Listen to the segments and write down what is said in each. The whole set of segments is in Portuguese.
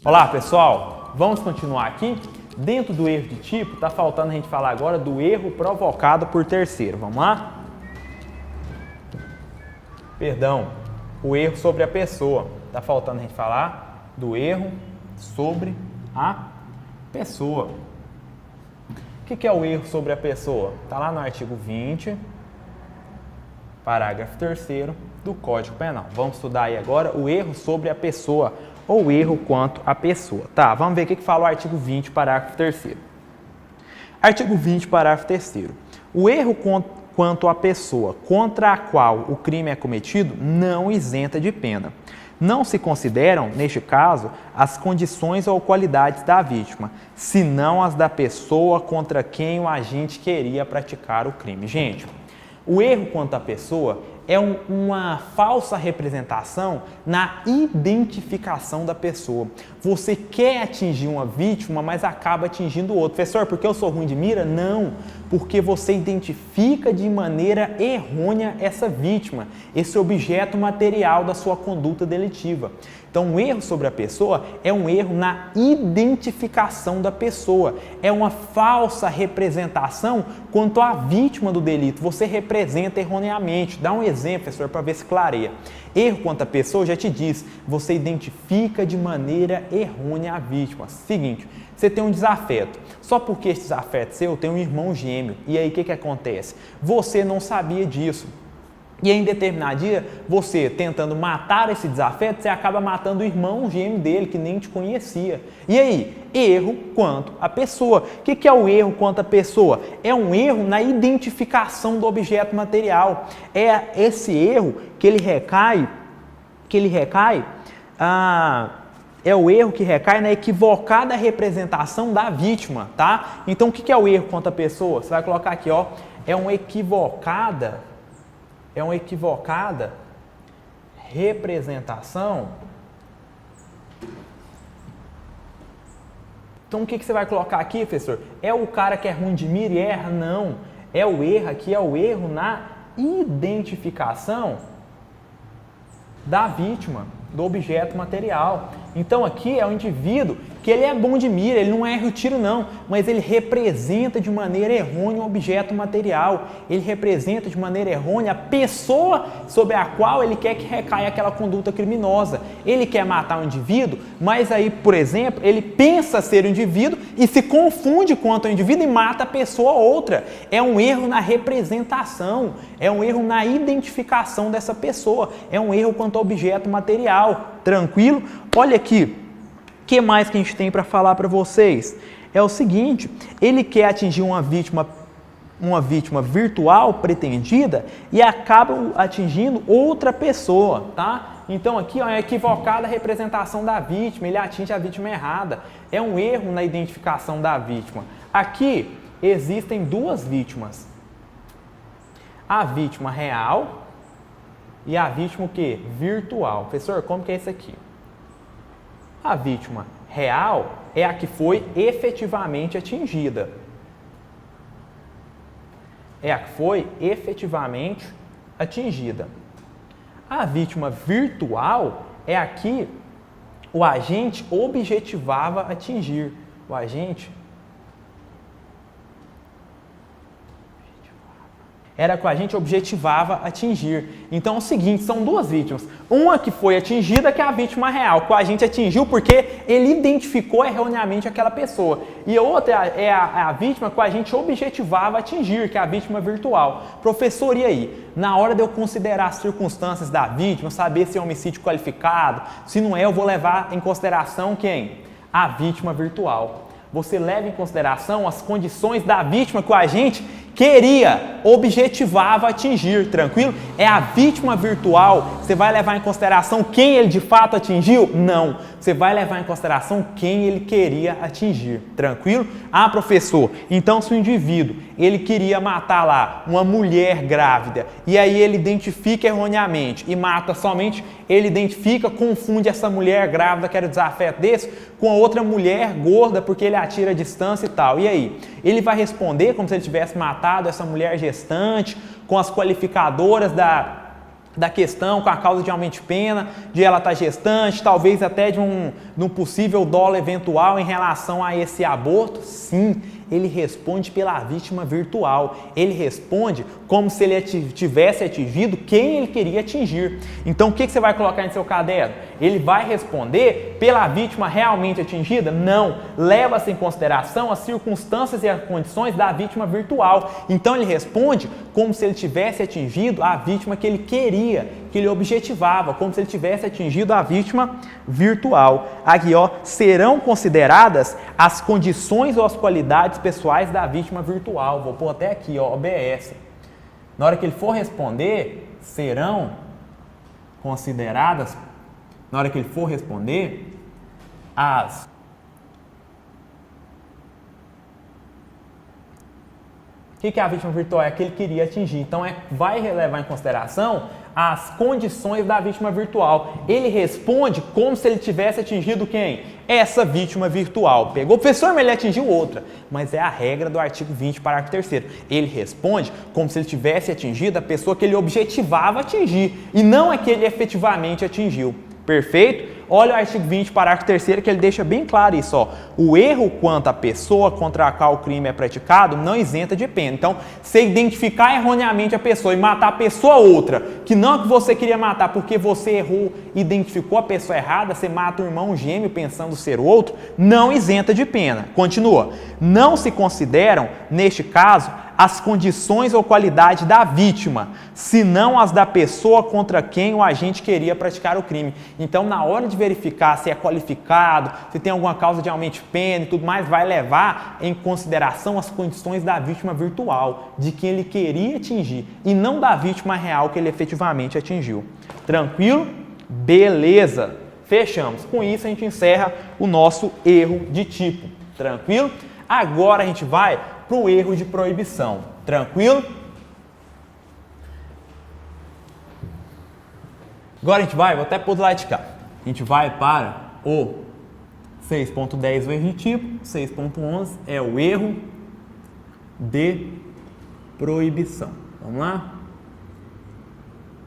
Olá pessoal, vamos continuar aqui? Dentro do erro de tipo, está faltando a gente falar agora do erro provocado por terceiro. Vamos lá? Perdão, o erro sobre a pessoa. Está faltando a gente falar do erro sobre a pessoa. O que é o erro sobre a pessoa? Está lá no artigo 20, parágrafo 3º do Código Penal. Vamos estudar aí agora o erro sobre a pessoa ou erro quanto à pessoa. Tá, vamos ver o que fala o artigo 20, parágrafo 3º. Artigo 20, parágrafo 3º. O erro quanto à pessoa contra a qual o crime é cometido não isenta de pena. Não se consideram, neste caso, as condições ou qualidades da vítima, senão as da pessoa contra quem o agente queria praticar o crime. Gente, o erro quanto à pessoa é uma falsa representação na identificação da pessoa. Você quer atingir uma vítima, mas acaba atingindo outro. Professor, porque eu sou ruim de mira? Não, porque você identifica de maneira errônea essa vítima, esse objeto material da sua conduta delitiva. Então, o erro sobre a pessoa é um erro na identificação da pessoa. É uma falsa representação quanto à vítima do delito. Você representa erroneamente. Dá um exemplo, professor, para ver se clareia. Erro quanto à pessoa, já te disse, você identifica de maneira errônea a vítima. Seguinte, você tem um desafeto. Só porque esse desafeto seu tem um irmão gêmeo. E aí, o que acontece? Você não sabia disso. E aí, em determinado dia, você tentando matar esse desafeto, você acaba matando o irmão gêmeo dele, que nem te conhecia. E aí, erro quanto à pessoa. O que é o erro quanto à pessoa? É um erro na identificação do objeto material. É esse erro é o erro que recai na equivocada representação da vítima, tá? Então, o que é o erro quanto à pessoa? Você vai colocar aqui, ó, é uma equivocada representação. Então, o que você vai colocar aqui, professor? É o cara que é ruim de mira e erra? Não. É o erro aqui, é o erro na identificação da vítima, do objeto material. Então, aqui é o indivíduo que ele é bom de mira, ele não erra o tiro não, mas ele representa de maneira errônea o objeto material, ele representa de maneira errônea a pessoa sobre a qual ele quer que recaia aquela conduta criminosa. Ele quer matar um indivíduo, mas aí, por exemplo, ele pensa ser um indivíduo e se confunde quanto ao indivíduo e mata a pessoa outra. É um erro na representação, é um erro na identificação dessa pessoa, é um erro quanto ao objeto material. Tranquilo? Olha aqui. O que mais que a gente tem para falar para vocês? É o seguinte, ele quer atingir uma vítima virtual pretendida e acaba atingindo outra pessoa, tá? Então aqui ó, é equivocada a representação da vítima, ele atinge a vítima errada. É um erro na identificação da vítima. Aqui existem duas vítimas. A vítima real e a vítima o quê? Virtual. Professor, como que é isso aqui? A vítima real é a que foi efetivamente atingida. É a que foi efetivamente atingida. A vítima virtual é a que o agente objetivava atingir. O agente era que a gente objetivava atingir. Então é o seguinte, são duas vítimas. Uma que foi atingida, que é a vítima real, que a gente atingiu porque ele identificou erroneamente aquela pessoa. E a outra é a vítima que a gente objetivava atingir, que é a vítima virtual. Professor, e aí? Na hora de eu considerar as circunstâncias da vítima, saber se é homicídio qualificado, se não é, eu vou levar em consideração quem? A vítima virtual. Você leva em consideração as condições da vítima que o agente queria, objetivava atingir, tranquilo? É a vítima virtual. Você vai levar em consideração quem ele de fato atingiu? Não. Você vai levar em consideração quem ele queria atingir, tranquilo? Ah, professor, então se o indivíduo, ele queria matar lá uma mulher grávida, e aí ele identifica erroneamente e mata somente, ele identifica, confunde essa mulher grávida, que era o desafeto desse, com a outra mulher gorda, porque ele atira a distância e tal. E aí? Ele vai responder como se ele tivesse matado essa mulher gestante, com as qualificadoras da questão com a causa de aumento de pena, de ela estar gestante, talvez até de um possível dolo eventual em relação a esse aborto? Sim, ele responde pela vítima virtual. Ele responde como se ele tivesse atingido quem ele queria atingir. Então, o que você vai colocar em seu caderno? Ele vai responder pela vítima realmente atingida? Não. Leva-se em consideração as circunstâncias e as condições da vítima virtual. Então, ele responde como se ele tivesse atingido a vítima que ele queria, que ele objetivava, como se ele tivesse atingido a vítima virtual. Aqui, ó, serão consideradas as condições ou as qualidades pessoais da vítima virtual. Vou pôr até aqui, ó, OBS. Na hora que ele for responder, serão consideradas, na hora que ele for responder, as O que é a vítima virtual? É a que ele queria atingir. Então, vai levar em consideração as condições da vítima virtual. Ele responde como se ele tivesse atingido quem? Essa vítima virtual. Pegou o professor, mas ele atingiu outra. Mas é a regra do artigo 20, parágrafo 3º. Ele responde como se ele tivesse atingido a pessoa que ele objetivava atingir e não a que ele efetivamente atingiu. Perfeito? Olha o artigo 20, parágrafo 3º, que ele deixa bem claro isso. Ó. O erro quanto à pessoa contra a qual o crime é praticado não isenta de pena. Então, se identificar erroneamente a pessoa e matar a pessoa outra, que não a que você queria matar porque você errou, identificou a pessoa errada, você mata o irmão gêmeo pensando ser o outro, não isenta de pena. Continua. Não se consideram, neste caso, as condições ou qualidade da vítima, senão as da pessoa contra quem o agente queria praticar o crime. Então, na hora de verificar se é qualificado, se tem alguma causa de aumento de pena e tudo mais, vai levar em consideração as condições da vítima virtual, de quem ele queria atingir, e não da vítima real que ele efetivamente atingiu. Tranquilo? Beleza! Fechamos. Com isso, a gente encerra o nosso erro de tipo. Tranquilo? Agora a gente vai para o erro de proibição. Tranquilo? Agora a gente vai, vou até pôr do lado de cá. A gente vai para o 6.10, o erro de tipo. 6.11 é o erro de proibição. Vamos lá?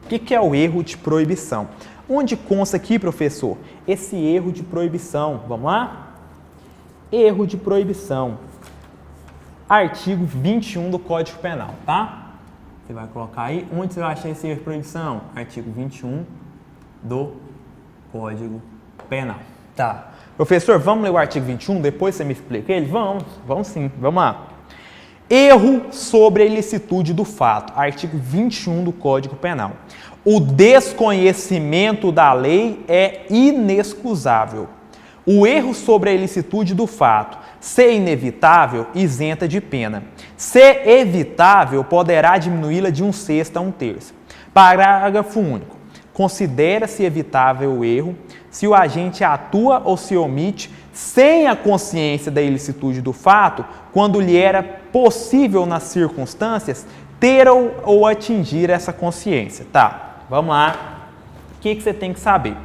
O que é o erro de proibição? Onde consta aqui, professor, esse erro de proibição? Vamos lá? Erro de proibição. Artigo 21 do Código Penal, tá? Você vai colocar aí, onde você vai achar esse erro de proibição? Artigo 21 do Código Penal. Tá. Professor, vamos ler o artigo 21, depois você me explica ele? Vamos sim, vamos lá. Erro sobre a ilicitude do fato. Artigo 21 do Código Penal. O desconhecimento da lei é inexcusável. O erro sobre a ilicitude do fato, se inevitável, isenta de pena. Se evitável, poderá diminuí-la de 1/6 a 1/3. Parágrafo único. Considera-se evitável o erro se o agente atua ou se omite sem a consciência da ilicitude do fato, quando lhe era possível nas circunstâncias ter ou atingir essa consciência. Tá, vamos lá. O que você tem que saber?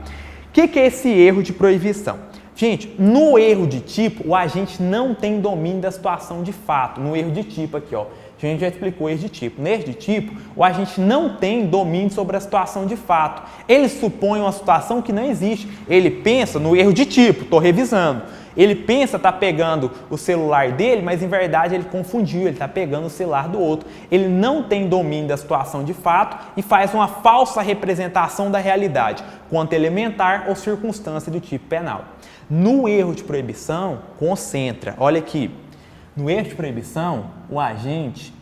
O que é esse erro de proibição? Gente, no erro de tipo, o agente não tem domínio da situação de fato. No erro de tipo aqui, ó. A gente já explicou o erro de tipo. No erro de tipo, o agente não tem domínio sobre a situação de fato. Ele supõe uma situação que não existe. Ele pensa no erro de tipo, estou revisando. Ele pensa estar pegando o celular dele, mas em verdade ele confundiu, ele está pegando o celular do outro. Ele não tem domínio da situação de fato e faz uma falsa representação da realidade, quanto elementar ou circunstância do tipo penal. No erro de proibição, concentra. Olha aqui. No erro de proibição, o agente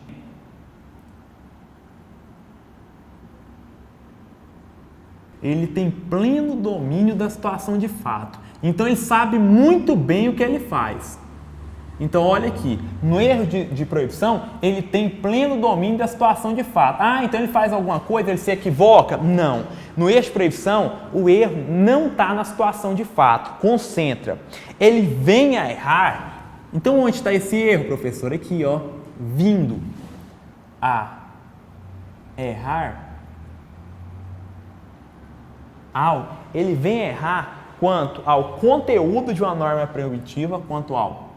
ele tem pleno domínio da situação de fato. Então, ele sabe muito bem o que ele faz. Então, olha aqui. No erro de proibição, ele tem pleno domínio da situação de fato. Ah, então ele faz alguma coisa, ele se equivoca? Não. No erro de proibição, o erro não está na situação de fato. Concentra. Ele vem a errar. Então, onde está esse erro, professor? Aqui, ó. Vindo a errar. Ele vem a errar quanto ao conteúdo de uma norma proibitiva, quanto ao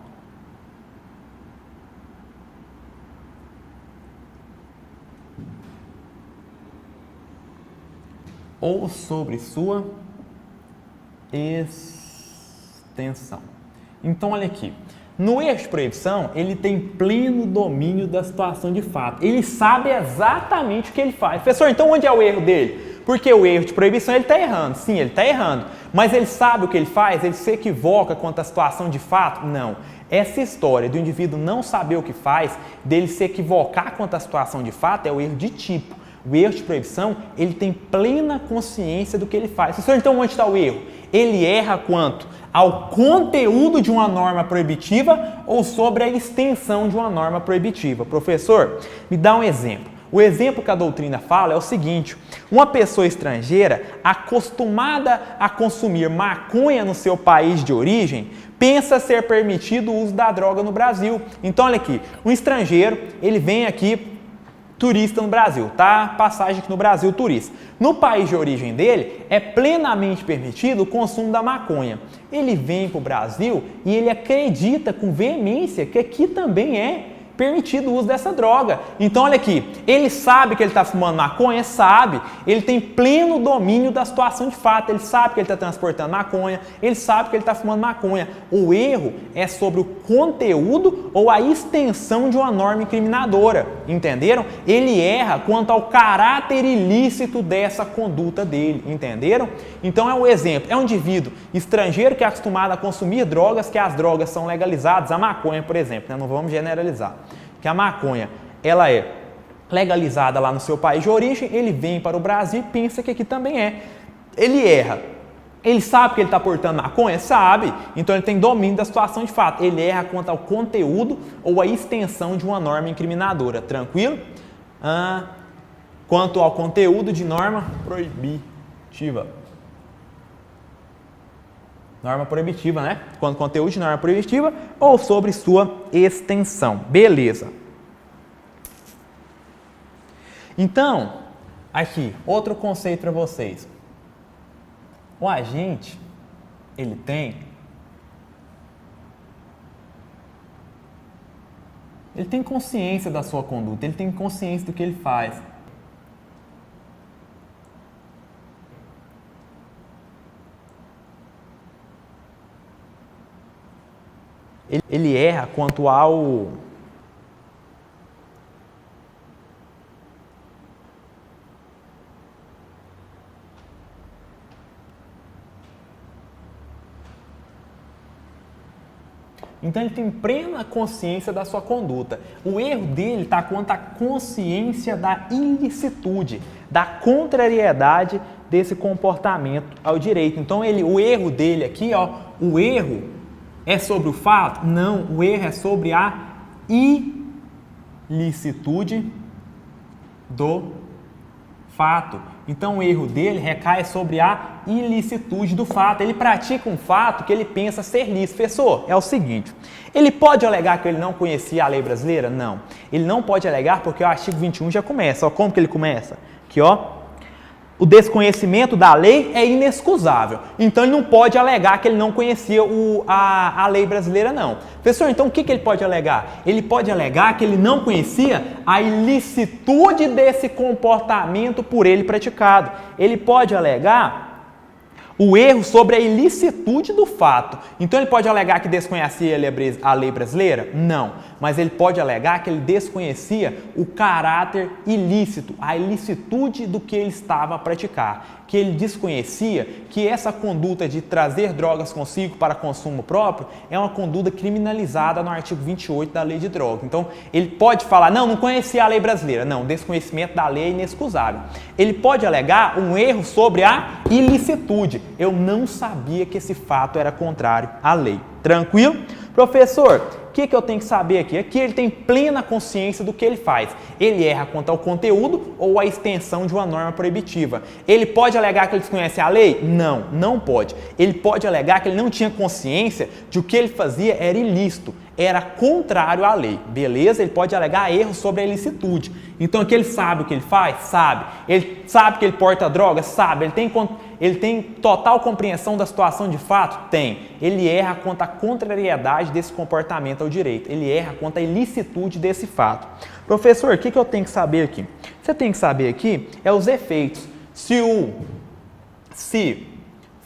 ou sobre sua extensão. Então, olha aqui. No erro de proibição, ele tem pleno domínio da situação de fato. Ele sabe exatamente o que ele faz. Professor, então onde é o erro dele? Porque o erro de proibição, ele está errando. Sim, ele está errando. Mas ele sabe o que ele faz? Ele se equivoca quanto à situação de fato? Não. Essa história do indivíduo não saber o que faz, dele se equivocar quanto à situação de fato, é o erro de tipo. O erro de proibição, ele tem plena consciência do que ele faz. Professor, então onde está o erro? Ele erra quanto ao conteúdo de uma norma proibitiva ou sobre a extensão de uma norma proibitiva. Professor, me dá um exemplo. O exemplo que a doutrina fala é o seguinte: uma pessoa estrangeira acostumada a consumir maconha no seu país de origem pensa ser permitido o uso da droga no Brasil. Então, olha aqui, um estrangeiro, ele vem aqui turista no Brasil, tá? Passagem aqui no Brasil, turista. No país de origem dele, é plenamente permitido o consumo da maconha. Ele vem para o Brasil e ele acredita com veemência que aqui também é permitido o uso dessa droga. Então, olha aqui, ele sabe que ele está fumando maconha? Sabe. Ele tem pleno domínio da situação de fato. Ele sabe que ele está transportando maconha, ele sabe que ele está fumando maconha. O erro é sobre o conteúdo ou a extensão de uma norma incriminadora. Entenderam? Ele erra quanto ao caráter ilícito dessa conduta dele. Entenderam? Então, é um exemplo. É um indivíduo estrangeiro que é acostumado a consumir drogas, que as drogas são legalizadas, a maconha, por exemplo, né? Não vamos generalizar. Que a maconha, ela é legalizada lá no seu país de origem, ele vem para o Brasil e pensa que aqui também é. Ele erra. Ele sabe que ele está portando maconha? Sabe. Então ele tem domínio da situação de fato. Ele erra quanto ao conteúdo ou a extensão de uma norma incriminadora. Tranquilo? Quanto ao conteúdo de norma proibitiva. Norma proibitiva, né? Quando conteúdo de norma proibitiva ou sobre sua extensão. Beleza. Então, aqui, outro conceito para vocês. O agente, ele tem consciência da sua conduta, ele tem consciência do que ele faz. Ele erra quanto ao Então ele tem plena consciência da sua conduta. O erro dele está quanto à consciência da ilicitude, da contrariedade desse comportamento ao direito. Então o erro dele aqui, ó, o erro é sobre o fato? Não, o erro é sobre a ilicitude do fato. Então o erro dele recai sobre a ilicitude do fato. Ele pratica um fato que ele pensa ser lícito. Professor, é o seguinte, ele pode alegar que ele não conhecia a lei brasileira? Não. Ele não pode alegar porque o artigo 21 já começa. Ó, como que ele começa? Aqui, ó. O desconhecimento da lei é inexcusável. Então, ele não pode alegar que ele não conhecia a lei brasileira, não. Professor, então o que ele pode alegar? Ele pode alegar que ele não conhecia a ilicitude desse comportamento por ele praticado. Ele pode alegar o erro sobre a ilicitude do fato. Então, ele pode alegar que desconhecia a lei brasileira? Não. Mas ele pode alegar que ele desconhecia o caráter ilícito, a ilicitude do que ele estava a praticar. Que ele desconhecia que essa conduta de trazer drogas consigo para consumo próprio é uma conduta criminalizada no artigo 28 da Lei de Drogas. Então, ele pode falar, não conhecia a lei brasileira. Não, desconhecimento da lei é inexcusável. Ele pode alegar um erro sobre a ilicitude. Eu não sabia que esse fato era contrário à lei. Tranquilo? Professor, o que eu tenho que saber aqui? Aqui ele tem plena consciência do que ele faz. Ele erra quanto ao conteúdo ou à extensão de uma norma proibitiva. Ele pode alegar que ele desconhece a lei? Não, não pode. Ele pode alegar que ele não tinha consciência de o que ele fazia era ilícito, era contrário à lei. Beleza? Ele pode alegar erro sobre a ilicitude. Então aqui ele sabe o que ele faz? Sabe. Ele sabe que ele porta droga? Sabe. Ele tem total compreensão da situação de fato? Tem. Ele erra quanto à contrariedade desse comportamento ao direito. Ele erra quanto à ilicitude desse fato. Professor, o que eu tenho que saber aqui? Você tem que saber aqui é os efeitos. Se o Se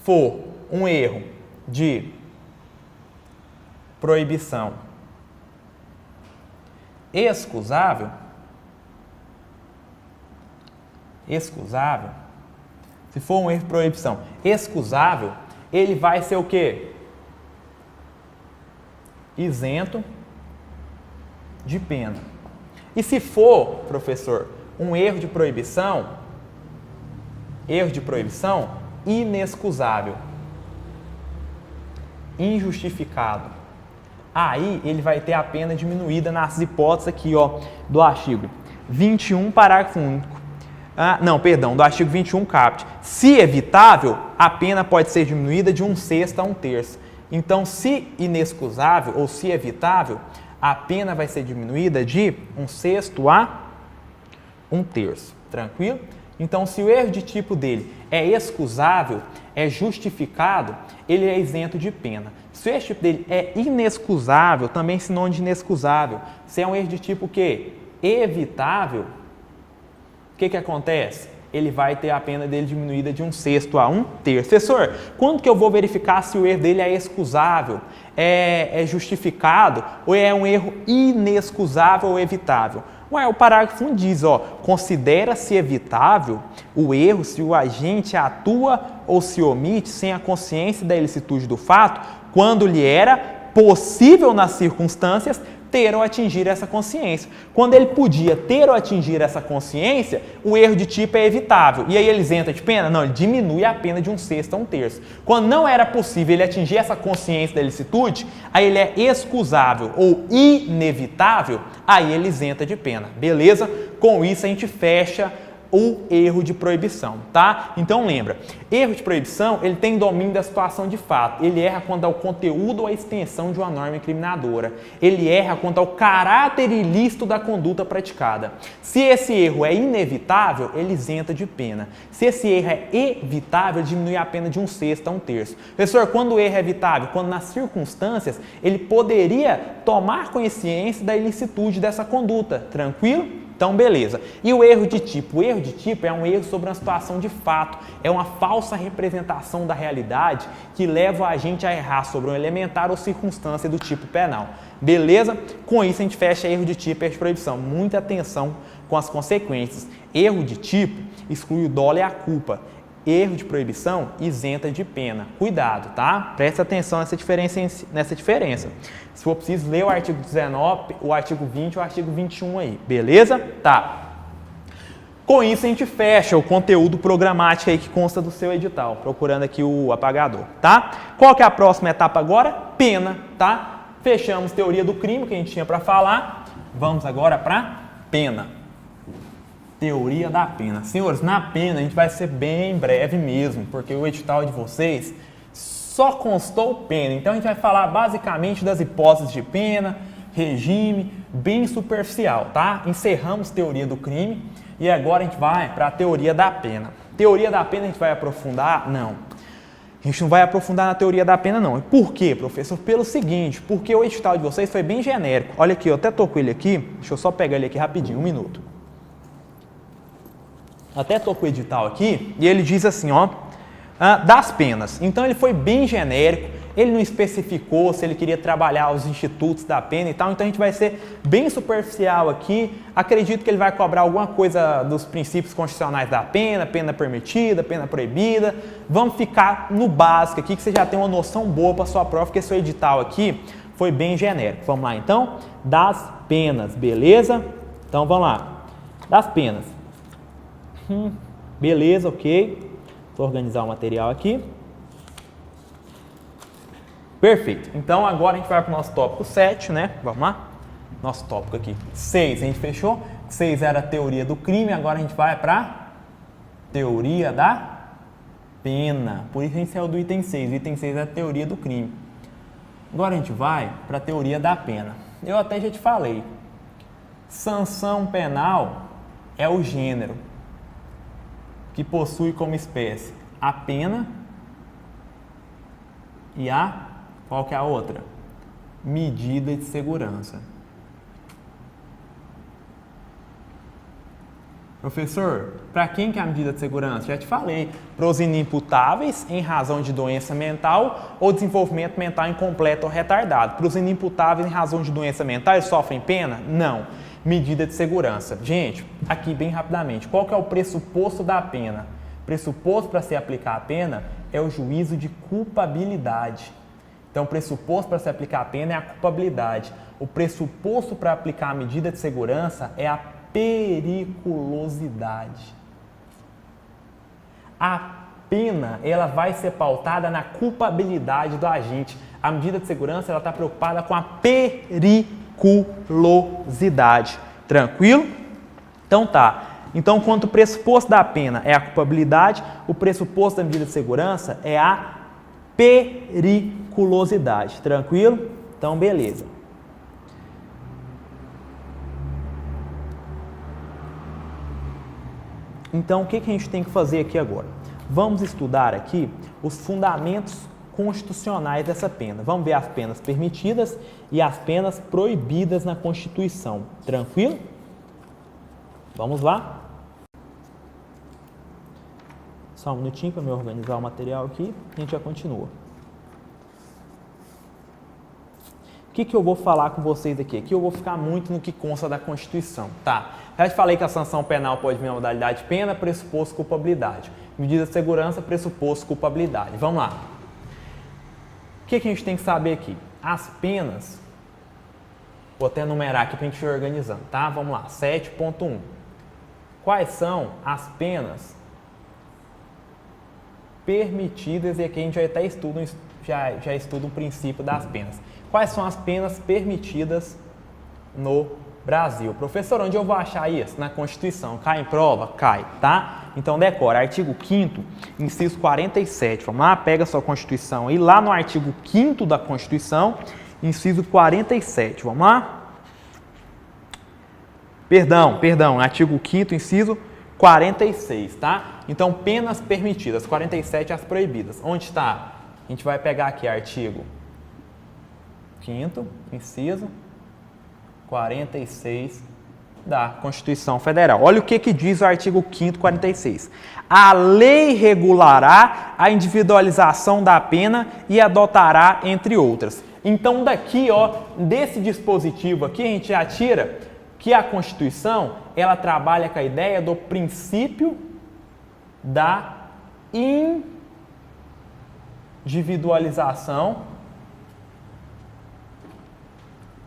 for um erro de proibição excusável, se for um erro de proibição excusável, ele vai ser o quê? Isento de pena. E se for, professor, um erro de proibição inexcusável, injustificado, aí ele vai ter a pena diminuída nas hipóteses aqui, ó, do artigo 21, parágrafo único. Do artigo 21, caput. Se evitável, a pena pode ser diminuída de 1/6 a 1/3. Então, se inexcusável ou se evitável, a pena vai ser diminuída de 1/6 a 1/3. Tranquilo? Então, se o erro de tipo dele é excusável, é justificado, ele é isento de pena. Se o erro de tipo dele é inexcusável, também sinônimo de inexcusável, se é um erro de tipo quê? Evitável, o que acontece? Ele vai ter a pena dele diminuída de 1/6 a 1/3. Professor, quando que eu vou verificar se o erro dele é excusável, é justificado ou é um erro inexcusável ou evitável? O parágrafo 1 diz, ó, considera-se evitável o erro se o agente atua ou se omite sem a consciência da ilicitude do fato, quando lhe era possível nas circunstâncias ter ou atingir essa consciência. Quando ele podia ter ou atingir essa consciência, o erro de tipo é evitável. E aí ele isenta de pena? Não, ele diminui a pena de 1/6 a 1/3. Quando não era possível ele atingir essa consciência da ilicitude, aí ele é excusável ou inevitável, aí ele isenta de pena. Beleza? Com isso a gente fecha o erro de proibição, tá? Então lembra, erro de proibição, ele tem domínio da situação de fato. Ele erra quanto ao conteúdo ou à extensão de uma norma incriminadora. Ele erra quanto ao caráter ilícito da conduta praticada. Se esse erro é inevitável, ele isenta de pena. Se esse erro é evitável, ele diminui a pena de 1/6 a 1/3. Professor, quando o erro é evitável? Quando nas circunstâncias ele poderia tomar consciência da ilicitude dessa conduta. Tranquilo? Então, beleza. E o erro de tipo? O erro de tipo é um erro sobre uma situação de fato, é uma falsa representação da realidade que leva a gente a errar sobre um elementar ou circunstância do tipo penal. Beleza? Com isso, a gente fecha erro de tipo e erro de proibição. Muita atenção com as consequências. Erro de tipo exclui o dolo e a culpa. Erro de proibição isenta de pena. Cuidado, tá? Presta atenção nessa diferença. Se for preciso, lê o artigo 19, o artigo 20 e o artigo 21 aí. Beleza? Tá. Com isso, a gente fecha o conteúdo programático aí que consta do seu edital. Procurando aqui o apagador, tá? Qual que é a próxima etapa agora? Pena, tá? Fechamos teoria do crime que a gente tinha para falar. Vamos agora para pena. Teoria da pena. Senhores, na pena a gente vai ser bem breve mesmo, porque o edital de vocês só constou pena. Então a gente vai falar basicamente das hipóteses de pena, regime, bem superficial, tá? Encerramos teoria do crime e agora a gente vai para a teoria da pena. Teoria da pena a gente vai aprofundar? Não. A gente não vai aprofundar na teoria da pena, não. Por quê, professor? Pelo seguinte, porque o edital de vocês foi bem genérico. Olha aqui, eu até tô com ele aqui, deixa eu só pegar ele aqui rapidinho, 1 minuto. Até tô com o edital aqui e ele diz assim, ó, das penas. Então ele foi bem genérico, ele não especificou se ele queria trabalhar os institutos da pena e tal, então a gente vai ser bem superficial aqui. Acredito que ele vai cobrar alguma coisa dos princípios constitucionais da pena, pena permitida, pena proibida. Vamos ficar no básico aqui, que você já tem uma noção boa para sua prova, porque seu edital aqui foi bem genérico. Vamos lá então, das penas, beleza? Então vamos lá, das penas. Beleza, ok. Vou organizar o material aqui. Perfeito. Então agora a gente vai para o nosso tópico 7, né? Vamos lá? Nosso tópico aqui 6, a gente fechou. 6 era a teoria do crime, agora a gente vai para teoria da pena. Por isso a gente saiu do item 6. O item 6 é a teoria do crime. Agora a gente vai para a teoria da pena. Eu até já te falei. Sanção penal é o gênero que possui como espécie a pena e qual que é a outra? Medida de segurança. Professor, para quem que é a medida de segurança? Já te falei, para os inimputáveis em razão de doença mental ou desenvolvimento mental incompleto ou retardado. Para os inimputáveis em razão de doença mental, eles sofrem pena? Não. Medida de segurança. Gente, aqui bem rapidamente, qual que é o pressuposto da pena? Pressuposto para se aplicar a pena é o juízo de culpabilidade. Então, o pressuposto para se aplicar a pena é a culpabilidade. O pressuposto para aplicar a medida de segurança é a periculosidade. A pena, ela vai ser pautada na culpabilidade do agente. A medida de segurança, ela está preocupada com a periculosidade. Tranquilo? Então tá. Então, quanto o pressuposto da pena é a culpabilidade, o pressuposto da medida de segurança é a periculosidade. Tranquilo? Então, beleza. Então, o que a gente tem que fazer aqui agora? Vamos estudar aqui os fundamentos constitucionais dessa pena. Vamos ver as penas permitidas e as penas proibidas na Constituição. Tranquilo? Vamos lá? Só um minutinho para me organizar o material aqui e a gente já continua. O que eu vou falar com vocês aqui? Aqui eu vou ficar muito no que consta da Constituição, tá? Já te falei que a sanção penal pode vir na modalidade de pena, pressuposto, culpabilidade. Medida de segurança, pressuposto, culpabilidade. Vamos lá. O que a gente tem que saber aqui? As penas, vou até numerar aqui para a gente ir organizando, tá? Vamos lá, 7.1. Quais são as penas permitidas? E aqui a gente já até estuda, já estuda o princípio das penas. Quais são as penas permitidas no Brasil? Professor, onde eu vou achar isso? Na Constituição. Cai em prova? Cai, tá? Então decora, artigo 5º, inciso 47. Vamos lá, pega a sua Constituição aí, lá no artigo 5º da Constituição, inciso 47. Vamos lá? Perdão, artigo 5º, inciso 46, tá? Então, penas permitidas, 47 as proibidas. Onde está? A gente vai pegar aqui artigo 5º, inciso 46 da Constituição Federal. Olha o que diz o artigo 5º, 46. A lei regulará a individualização da pena e adotará, entre outras. Então, daqui, ó, desse dispositivo aqui, a gente já tira que a Constituição, ela trabalha com a ideia do princípio da individualização.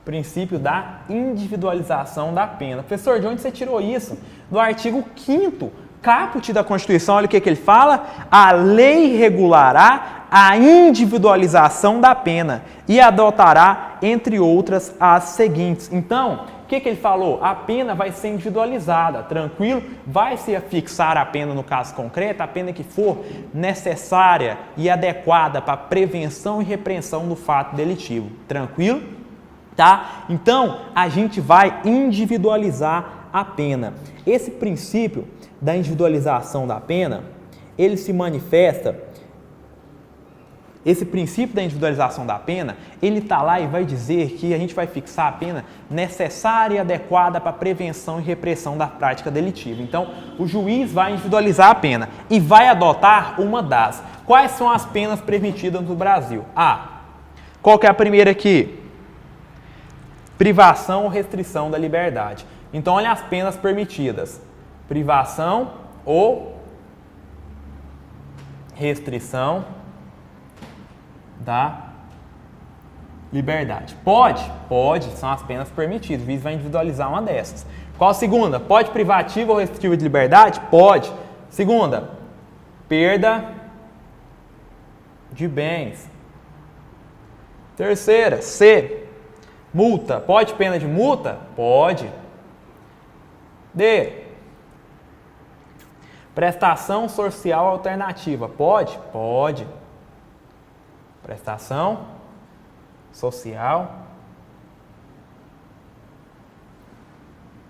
Princípio da individualização da pena. Professor, de onde você tirou isso? Do artigo 5º, caput da Constituição, olha o que ele fala. A lei regulará a individualização da pena e adotará, entre outras, as seguintes. Então, o que ele falou? A pena vai ser individualizada, tranquilo? Vai se fixar a pena no caso concreto, a pena que for necessária e adequada para prevenção e repreensão do fato delitivo, tranquilo? Tá? Então, a gente vai individualizar a pena. Esse princípio da individualização da pena, ele se manifesta, esse princípio da individualização da pena, ele está lá e vai dizer que a gente vai fixar a pena necessária e adequada para prevenção e repressão da prática delitiva. Então, o juiz vai individualizar a pena e vai adotar uma das. Quais são as penas permitidas no Brasil? Qual que é a primeira aqui? Privação ou restrição da liberdade. Então, olha as penas permitidas. Privação ou restrição da liberdade. Pode, são as penas permitidas. O juiz vai individualizar uma dessas. Qual a segunda? Pode privativa ou restritiva de liberdade? Pode. Segunda, perda de bens. Terceira, C, multa. Pode pena de multa? Pode. D, prestação social alternativa. Pode? Pode. Prestação social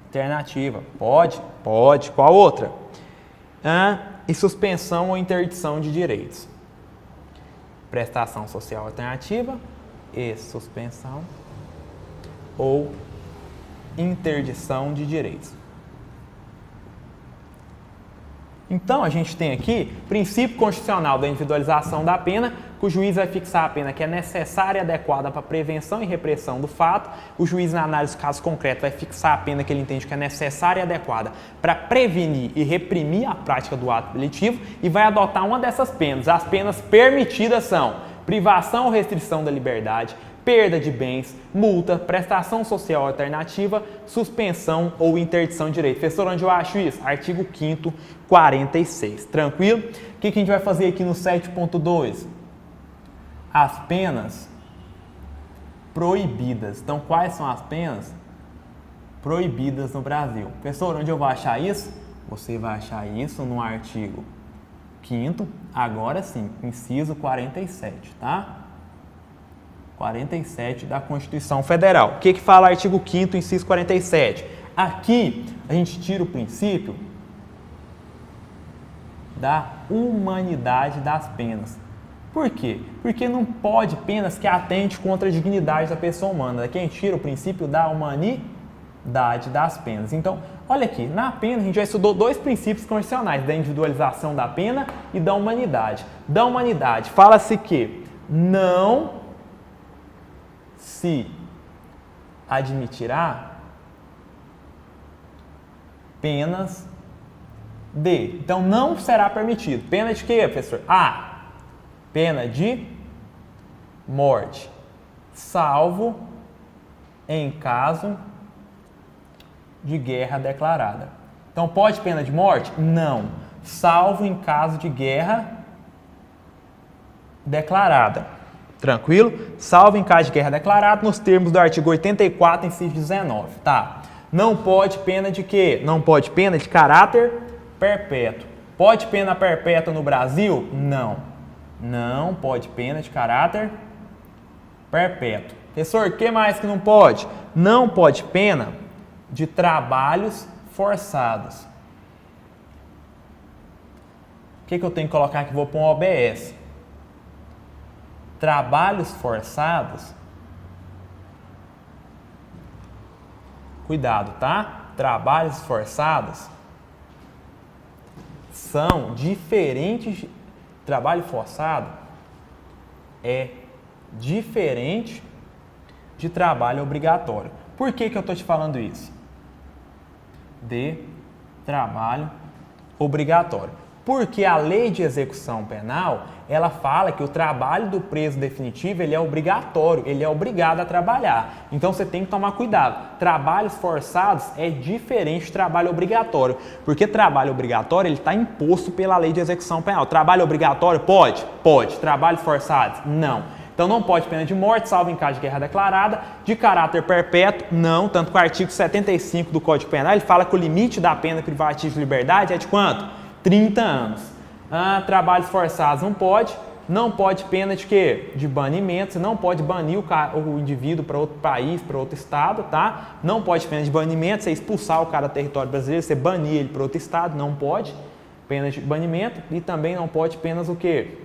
alternativa. Pode? Pode. Qual outra? E suspensão ou interdição de direitos. Prestação social alternativa e suspensão ou interdição de direitos. Então, a gente tem aqui princípio constitucional da individualização da pena, que o juiz vai fixar a pena que é necessária e adequada para prevenção e repressão do fato. O juiz, na análise do caso concreto, vai fixar a pena que ele entende que é necessária e adequada para prevenir e reprimir a prática do ato delitivo e vai adotar uma dessas penas. As penas permitidas são privação ou restrição da liberdade, perda de bens, multa, prestação social alternativa, suspensão ou interdição de direito. Professor, onde eu acho isso? Artigo 5º, 46. Tranquilo? O que a gente vai fazer aqui no 7.2? As penas proibidas. Então, quais são as penas proibidas no Brasil? Professor, onde eu vou achar isso? Você vai achar isso no artigo 5º, agora sim, inciso 47, tá? 47 da Constituição Federal. O que fala o artigo 5º, inciso 47? Aqui, a gente tira o princípio da humanidade das penas. Por quê? Porque não pode penas que atente contra a dignidade da pessoa humana. Daqui a gente tira o princípio da humanidade das penas. Então, olha aqui, na pena a gente já estudou dois princípios constitucionais, da individualização da pena e da humanidade. Da humanidade, fala-se que não se admitirá penas de. Então, não será permitido. Pena de quê, professor? A. Pena de morte, salvo em caso de guerra declarada. Então, pode pena de morte? Não. Salvo em caso de guerra declarada. Tranquilo? Salvo em caso de guerra declarada nos termos do artigo 84, inciso 19. Tá. Não pode pena de quê? Não pode pena de caráter perpétuo. Pode pena perpétua no Brasil? Não. Não pode pena de caráter perpétuo. Professor, o que mais que não pode? Não pode pena de trabalhos forçados. O que eu tenho que colocar aqui? Vou pôr um OBS. Trabalhos forçados. Cuidado, tá? Trabalhos forçados são diferentes. Trabalho forçado é diferente de trabalho obrigatório. Por que eu estou te falando isso? De trabalho obrigatório. Porque a lei de execução penal, ela fala que o trabalho do preso definitivo, ele é obrigatório, ele é obrigado a trabalhar. Então, você tem que tomar cuidado. Trabalhos forçados é diferente de trabalho obrigatório. Porque trabalho obrigatório, ele está imposto pela lei de execução penal. Trabalho obrigatório, pode? Pode. Trabalhos forçados? Não. Então, não pode pena de morte, salvo em caso de guerra declarada. De caráter perpétuo, não. Tanto que o artigo 75 do Código Penal, ele fala que o limite da pena privativa de liberdade é de quanto? 30 anos. Trabalhos forçados não pode. Não pode pena de quê? De banimento. Você não pode banir o indivíduo para outro país, para outro estado, tá? Não pode pena de banimento. Você expulsar o cara do território brasileiro, você banir ele para outro estado, não pode. Pena de banimento. E também não pode penas o quê?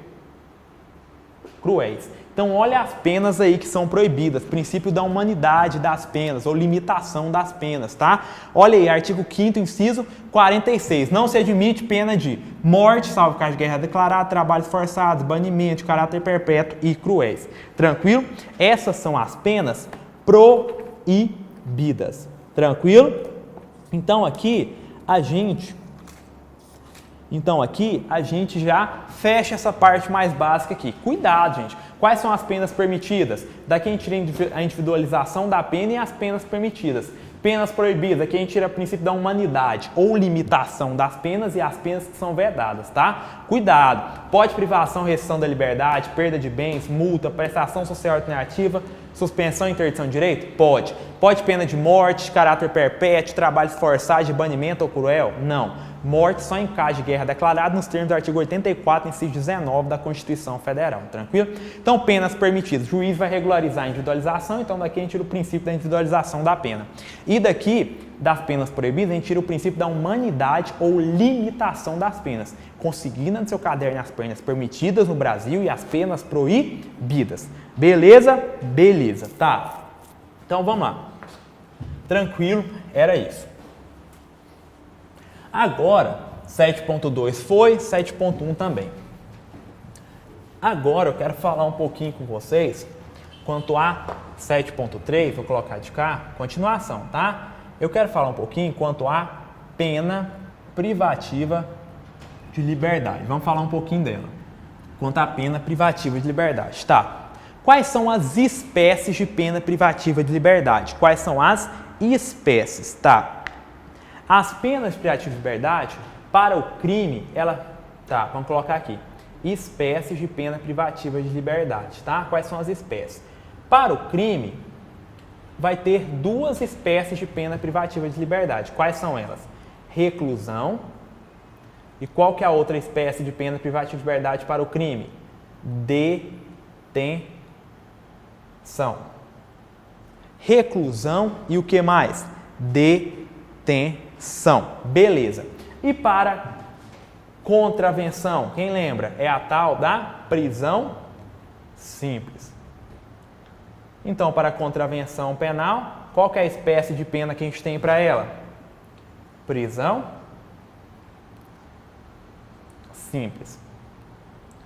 Cruéis. Então, olha as penas aí que são proibidas. Princípio da humanidade das penas, ou limitação das penas, tá? Olha aí, artigo 5º, inciso 46. Não se admite pena de morte, salvo caso de guerra declarada, trabalhos forçados, banimento de caráter perpétuo e cruéis. Tranquilo? Essas são as penas proibidas. Tranquilo? Então, aqui a gente já fecha essa parte mais básica aqui. Cuidado, gente. Quais são as penas permitidas? Daqui a gente tira a individualização da pena e as penas permitidas. Penas proibidas, aqui a gente tira o princípio da humanidade ou limitação das penas e as penas que são vedadas, tá? Cuidado. Pode privação, restrição da liberdade, perda de bens, multa, prestação social alternativa, suspensão e interdição de direito? Pode. Pode pena de morte, de caráter perpétuo, trabalho forçado, de banimento ou cruel? Não. Morte só em caso de guerra declarada nos termos do artigo 84, inciso 19 da Constituição Federal, tranquilo? Então, penas permitidas. O juiz vai regularizar a individualização, então daqui a gente tira o princípio da individualização da pena. E daqui, das penas proibidas, a gente tira o princípio da humanidade ou limitação das penas. Conseguindo no seu caderno as penas permitidas no Brasil e as penas proibidas. Beleza? Beleza, tá. Então, vamos lá. Tranquilo, era isso. Agora, 7.2 foi, 7.1 também. Agora eu quero falar um pouquinho com vocês quanto a 7.3, vou colocar de cá, continuação, tá? Eu quero falar um pouquinho quanto a pena privativa de liberdade. Vamos falar um pouquinho dela. Quanto à pena privativa de liberdade, tá? Quais são as espécies de pena privativa de liberdade? Quais são as espécies, tá? As penas privativas de liberdade, para o crime, tá, vamos colocar aqui. Espécies de pena privativa de liberdade, tá? Quais são as espécies? Para o crime, vai ter duas espécies de pena privativa de liberdade. Quais são elas? Reclusão. E qual que é a outra espécie de pena privativa de liberdade para o crime? Detenção. Reclusão e o que mais? Detenção. Beleza. E para contravenção, quem lembra? É a tal da prisão simples. Então, para contravenção penal, qual que é a espécie de pena que a gente tem para ela? Prisão simples.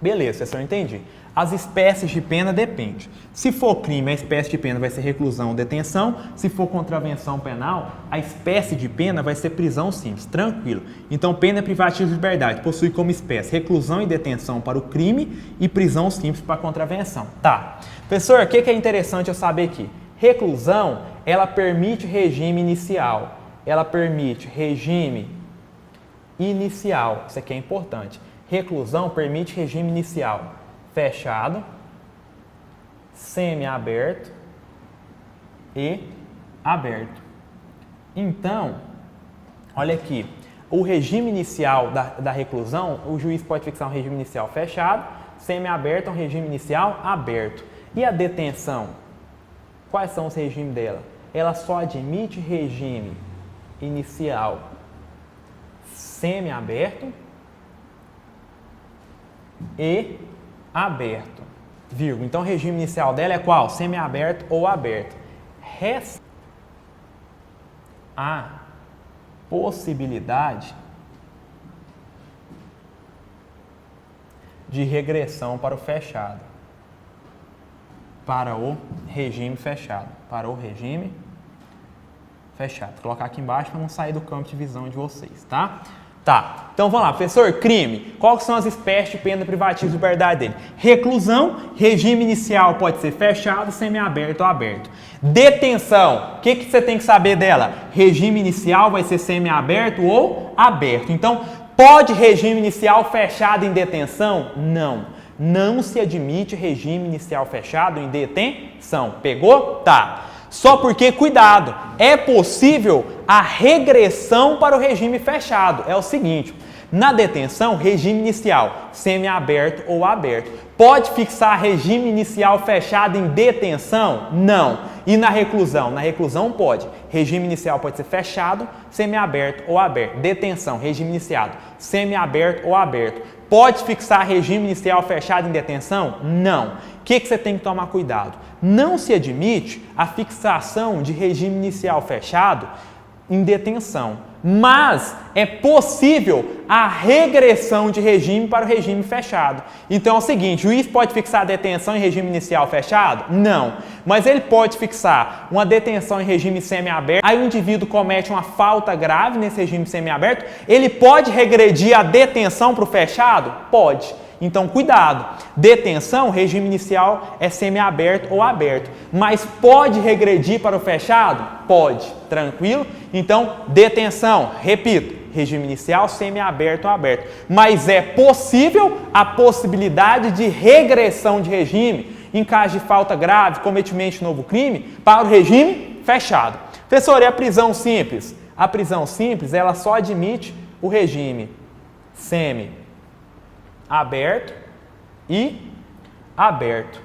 Beleza, essa eu entendi. As espécies de pena dependem. Se for crime, a espécie de pena vai ser reclusão ou detenção. Se for contravenção penal, a espécie de pena vai ser prisão simples. Tranquilo. Então, pena privativa de liberdade possui como espécie reclusão e detenção para o crime e prisão simples para a contravenção. Tá. Professor, o que é interessante eu saber aqui? Reclusão, ela permite regime inicial. Ela permite regime inicial. Isso aqui é importante. Reclusão permite regime inicial fechado, semiaberto e aberto. Então, olha aqui, o regime inicial da reclusão, o juiz pode fixar um regime inicial fechado, semiaberto é um regime inicial aberto. E a detenção? Quais são os regimes dela? Ela só admite regime inicial semiaberto e aberto, vírgula. Então, o regime inicial dela é qual? Semiaberto ou aberto. Resta a possibilidade de regressão para o fechado. Para o regime fechado. Para o regime fechado. Vou colocar aqui embaixo para não sair do campo de visão de vocês, tá? Tá, então vamos lá, professor, crime. Quais são as espécies de pena privativa de liberdade dele? Reclusão, regime inicial pode ser fechado, semiaberto ou aberto. Detenção, o que você tem que saber dela? Regime inicial vai ser semiaberto ou aberto. Então, pode regime inicial fechado em detenção? Não. Não se admite regime inicial fechado em detenção. Pegou? Tá. Só porque, cuidado, é possível a regressão para o regime fechado. É o seguinte, na detenção, regime inicial, semiaberto ou aberto. Pode fixar regime inicial fechado em detenção? Não. E na reclusão? Na reclusão pode. Regime inicial pode ser fechado, semiaberto ou aberto. Detenção, regime iniciado, semiaberto ou aberto. Pode fixar regime inicial fechado em detenção? Não. O que você tem que tomar cuidado? Não se admite a fixação de regime inicial fechado em detenção, mas é possível a regressão de regime para o regime fechado. Então é o seguinte, o juiz pode fixar a detenção em regime inicial fechado? Não, mas ele pode fixar uma detenção em regime semiaberto, aí o indivíduo comete uma falta grave nesse regime semiaberto, ele pode regredir a detenção para o fechado? Pode. Então, cuidado, detenção, regime inicial é semiaberto ou aberto, mas pode regredir para o fechado? Pode, tranquilo? Então, detenção, repito, regime inicial semiaberto ou aberto, mas é possível a possibilidade de regressão de regime em caso de falta grave, cometimento de novo crime, para o regime fechado. Professor, e a prisão simples? A prisão simples, ela só admite o regime semiaberto e aberto.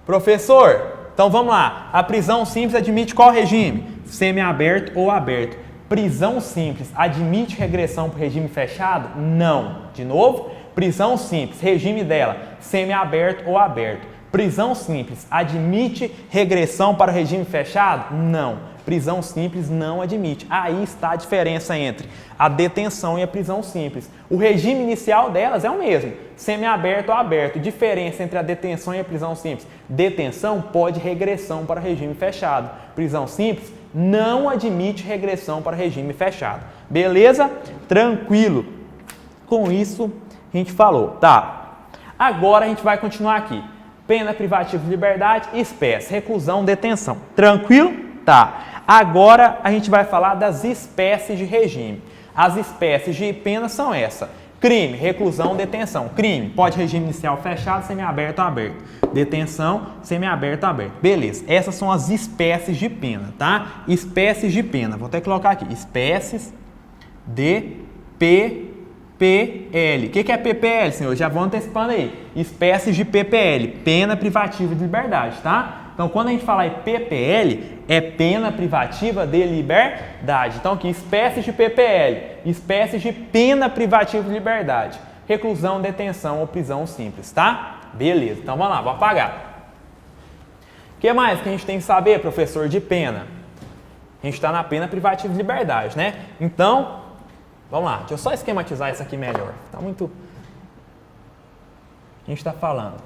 Professor, então vamos lá. A prisão simples admite qual regime? Semiaberto ou aberto. Prisão simples admite regressão para o regime fechado? Não. De novo, prisão simples, regime dela, semiaberto ou aberto. Prisão simples admite regressão para o regime fechado? Não. Prisão simples não admite. Aí está a diferença entre a detenção e a prisão simples. O regime inicial delas é o mesmo, semiaberto ou aberto. Diferença entre a detenção e a prisão simples. Detenção pode regressão para regime fechado. Prisão simples não admite regressão para regime fechado. Beleza? Tranquilo. Com isso, a gente falou. Tá. Agora a gente vai continuar aqui. Pena privativa de liberdade, espécie, reclusão, detenção. Tranquilo? Tá. Agora a gente vai falar das espécies de regime. As espécies de pena são essa. Crime, reclusão, detenção. Crime, pode regime inicial fechado, semiaberto ou aberto. Detenção, semiaberto ou aberto. Beleza. Essas são as espécies de pena, tá? Espécies de pena. Vou até colocar aqui. Espécies de PPL. O que é PPL, senhor? Já vou antecipando aí. Espécies de PPL, pena privativa de liberdade, tá? Então, quando a gente falar em PPL, é pena privativa de liberdade. Então, aqui, espécies de PPL, espécies de pena privativa de liberdade. Reclusão, detenção ou prisão simples, tá? Beleza. Então, vamos lá, vou apagar. O que mais que a gente tem que saber, professor, de pena? A gente está na pena privativa de liberdade, né? Então, vamos lá. Deixa eu só esquematizar isso aqui melhor. Tá muito... A gente está falando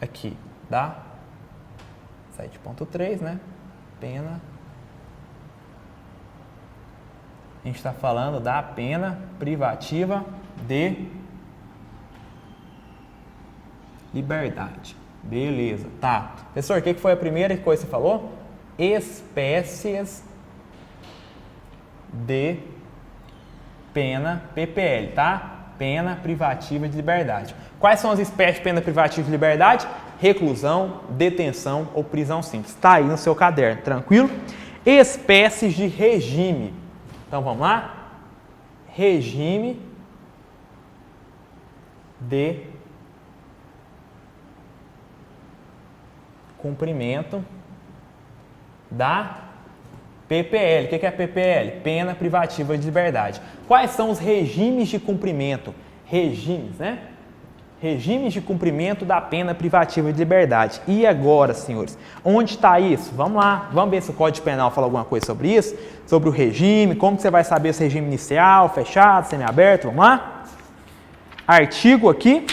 aqui da 7.3, né? Pena. A gente está falando da pena privativa de liberdade. Beleza. Tá. Professor, o que foi a primeira coisa que você falou? Espécies de pena PPL, tá? Pena privativa de liberdade. Quais são as espécies de pena privativa de liberdade? Reclusão, detenção ou prisão simples. Está aí no seu caderno, tranquilo? Espécies de regime. Então, vamos lá? Regime de cumprimento da PPL. O que é PPL? Pena privativa de liberdade. Quais são os regimes de cumprimento? Regimes, né? Regimes de cumprimento da pena privativa de liberdade. E agora, senhores, onde está isso? Vamos lá, vamos ver se o Código Penal fala alguma coisa sobre isso, sobre o regime, como que você vai saber se é regime inicial, fechado, semiaberto, vamos lá? Artigo aqui,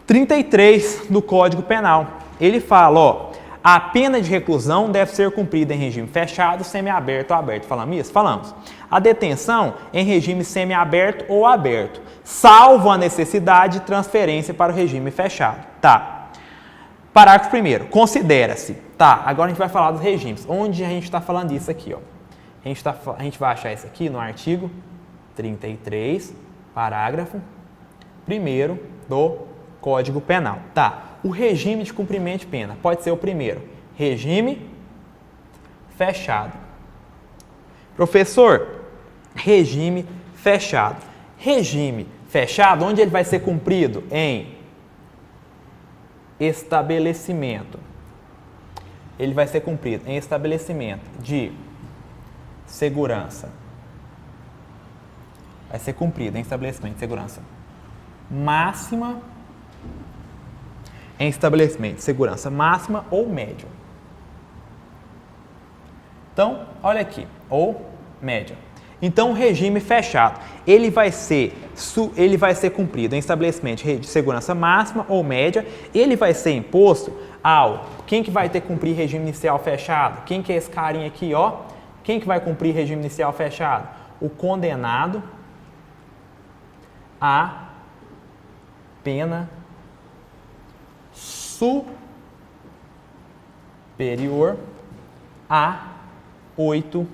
33 do Código Penal. Ele fala, ó, a pena de reclusão deve ser cumprida em regime fechado, semiaberto ou aberto. Falamos isso? Falamos. A detenção em regime semiaberto ou aberto, salvo a necessidade de transferência para o regime fechado. Tá. Parágrafo 1º. Considera-se. Tá. Agora a gente vai falar dos regimes. Onde a gente está falando isso aqui, ó? A gente vai achar isso aqui no artigo 33, parágrafo 1º do Código Penal. Tá. O regime de cumprimento de pena pode ser o primeiro. Regime fechado. Professor, regime fechado. Regime fechado, onde ele vai ser cumprido? Em estabelecimento. Ele vai ser cumprido em estabelecimento de segurança. Vai ser cumprido em estabelecimento de segurança máxima, em estabelecimento de segurança máxima ou média. Então, olha aqui, ou média. Então, o regime fechado, ele vai ser cumprido em estabelecimento de segurança máxima ou média, ele vai ser imposto ao... Quem que vai ter que cumprir regime inicial fechado? Quem que é esse carinha aqui, ó? Quem que vai cumprir regime inicial fechado? O condenado a pena superior a 8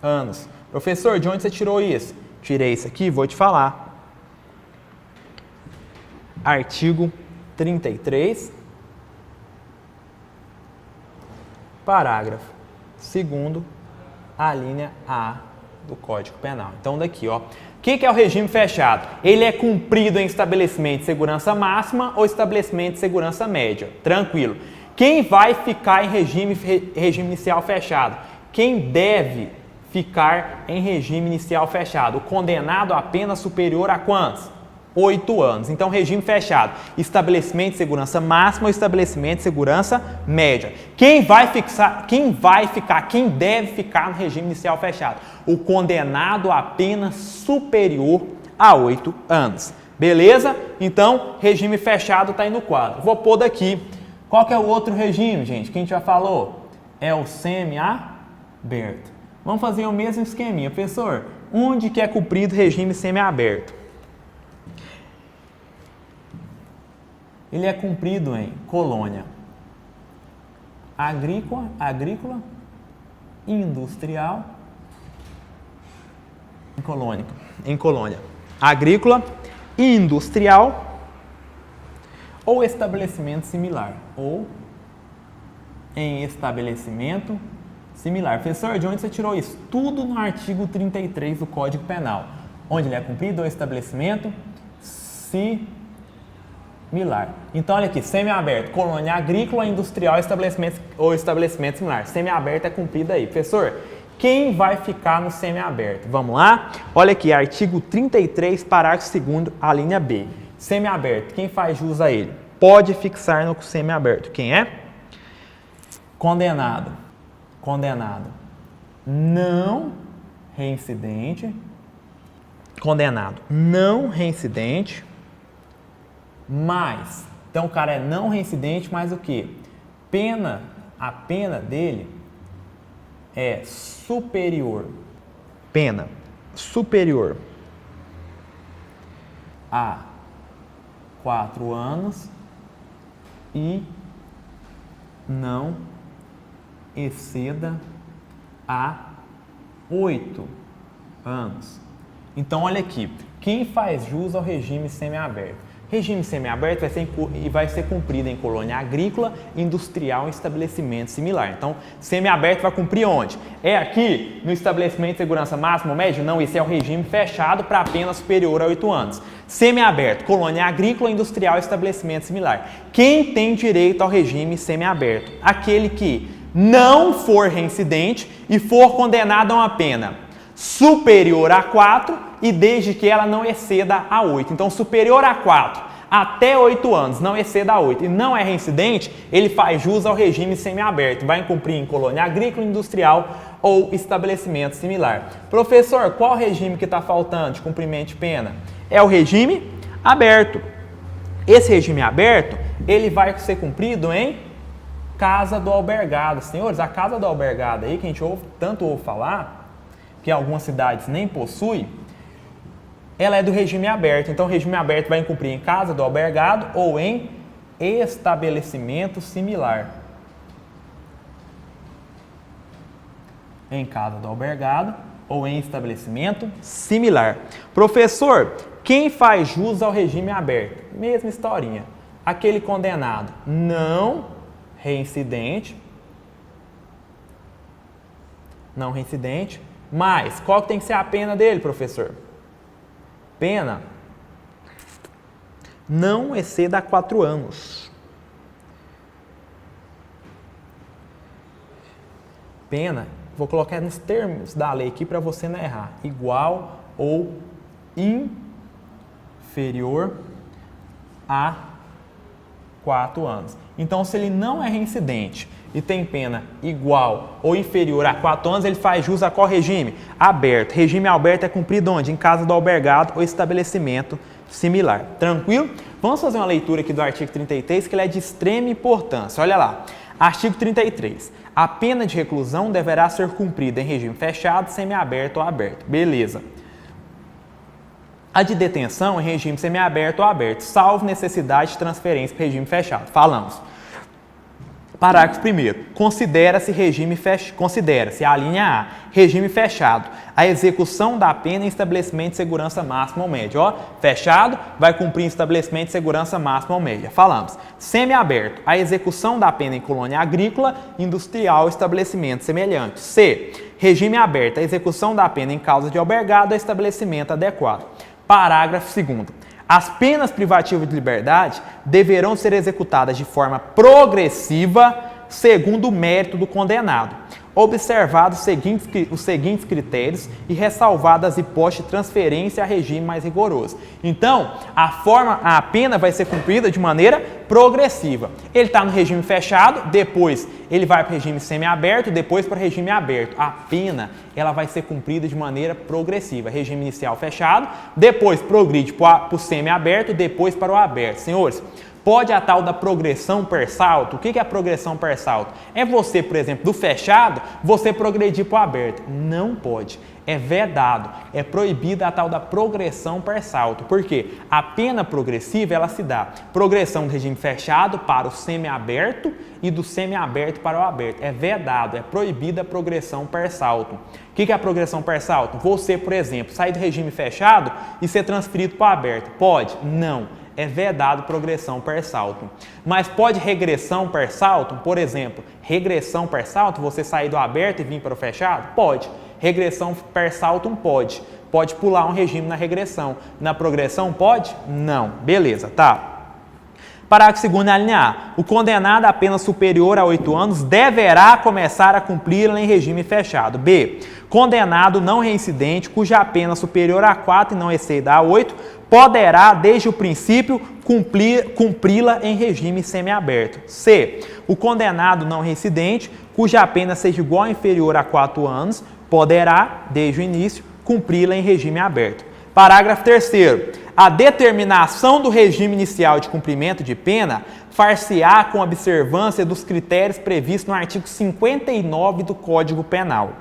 anos. Professor, de onde você tirou isso? Tirei isso aqui, vou te falar. Artigo 33, parágrafo 2º, a linha A do Código Penal. Então, daqui, ó. O que é o regime fechado? Ele é cumprido em estabelecimento de segurança máxima ou estabelecimento de segurança média. Tranquilo. Quem vai ficar em regime inicial fechado? Quem deve ficar em regime inicial fechado? O condenado a pena superior a quantos? 8 anos. Então, regime fechado, estabelecimento de segurança máxima ou estabelecimento de segurança média. Quem deve ficar no regime inicial fechado? O condenado a pena superior a 8 anos. Beleza? Então, regime fechado está aí no quadro. Vou pôr daqui. Qual que é o outro regime, gente, que a gente já falou? É o semiaberto. Vamos fazer o mesmo esqueminha. Professor, onde que é cumprido regime semiaberto? Ele é cumprido em colônia agrícola, industrial, em colônia agrícola, industrial ou estabelecimento similar, ou em estabelecimento similar. Professor, de onde você tirou isso? Tudo no artigo 33 do Código Penal, onde ele é cumprido o estabelecimento similar. Então, olha aqui, semiaberto, colônia agrícola, industrial ou estabelecimento similar. Semiaberto é cumprido aí. Professor, quem vai ficar no semiaberto? Vamos lá? Olha aqui, artigo 33, parágrafo 2º, a linha B. Semiaberto, quem faz jus a ele? Pode fixar no semiaberto. Quem é? Condenado. Não reincidente. Condenado não reincidente. Mas, então o cara é não reincidente, mas o que? A pena dele é superior. Pena superior a 4 anos e não exceda a 8 anos. Então, olha aqui, quem faz jus ao regime semiaberto? Regime semiaberto vai ser cumprido em colônia agrícola, industrial e estabelecimento similar. Então, semiaberto vai cumprir onde? É aqui no estabelecimento de segurança máxima ou média? Não, esse é o regime fechado para pena superior a 8 anos. Semiaberto, colônia agrícola, industrial e estabelecimento similar. Quem tem direito ao regime semiaberto? Aquele que não for reincidente e for condenado a uma pena superior a 4 e desde que ela não exceda a 8. Então, superior a 4 até 8 anos, não exceda a 8 e não é reincidente, ele faz jus ao regime semiaberto. Vai cumprir em colônia agrícola, industrial ou estabelecimento similar. Professor, qual regime que está faltando de cumprimento de pena? É o regime aberto. Esse regime aberto, ele vai ser cumprido em casa do albergado. Senhores, a casa do albergado aí, que a gente tanto ouve falar, que algumas cidades nem possuem, ela é do regime aberto. Então, o regime aberto vai cumprir em casa do albergado ou em estabelecimento similar. Em casa do albergado ou em estabelecimento similar. Professor, quem faz jus ao regime aberto? Mesma historinha. Aquele condenado não reincidente, mas qual que tem que ser a pena dele, professor? Pena não exceda a 4 anos. Pena, vou colocar nos termos da lei aqui para você não errar. Igual ou inferior a 4 anos. Então, se ele não é reincidente e tem pena igual ou inferior a 4 anos, ele faz jus a qual regime? Aberto. Regime aberto é cumprido onde? Em casa do albergado ou estabelecimento similar. Tranquilo? Vamos fazer uma leitura aqui do artigo 33, que ele é de extrema importância. Olha lá. Artigo 33. A pena de reclusão deverá ser cumprida em regime fechado, semiaberto ou aberto. Beleza. A de detenção em regime semiaberto ou aberto, salvo necessidade de transferência para regime fechado. Falamos. Parágrafo 1º. Considera-se a linha A, regime fechado, a execução da pena em estabelecimento de segurança máxima ou média. Ó, fechado, vai cumprir em estabelecimento de segurança máxima ou média. Falamos. Semiaberto, a execução da pena em colônia agrícola, industrial ou estabelecimento semelhante. C. Regime aberto, a execução da pena em causa de albergado ou estabelecimento adequado. Parágrafo 2º. As penas privativas de liberdade deverão ser executadas de forma progressiva segundo o mérito do condenado. observados os seguintes critérios e ressalvadas as hipóteses de transferência a regime mais rigoroso. Então, a pena vai ser cumprida de maneira progressiva. Ele está no regime fechado, depois ele vai para o regime semiaberto, depois para o regime aberto. A pena ela vai ser cumprida de maneira progressiva. Regime inicial fechado, depois progride para o semiaberto, depois para o aberto. Senhores, pode a tal da progressão per salto. O que é a progressão per salto? É você, por exemplo, do fechado, você progredir para o aberto. Não pode. É vedado, é proibida a tal da progressão per salto. Por quê? A pena progressiva, ela se dá progressão do regime fechado para o semiaberto e do semiaberto para o aberto. É vedado, é proibida a progressão per salto. O que é a progressão per salto? Você, por exemplo, sair do regime fechado e ser transferido para o aberto. Pode? Não. É vedado progressão per salto. Mas pode regressão per salto? Por exemplo, regressão per salto, você sair do aberto e vir para o fechado? Pode. Regressão per salto pode. Pode pular um regime na regressão. Na progressão pode? Não. Beleza, tá. Parágrafo 2º, a linha A. O condenado a pena superior a 8 anos deverá começar a cumpri-la em regime fechado. B. Condenado não reincidente, cuja pena superior a 4 e não exceda a 8, poderá, desde o princípio, cumpri-la em regime semiaberto. C. O condenado não reincidente, cuja pena seja igual ou inferior a 4 anos, poderá, desde o início, cumpri-la em regime aberto. Parágrafo 3º. A determinação do regime inicial de cumprimento de pena far-se-á com observância dos critérios previstos no artigo 59 do Código Penal.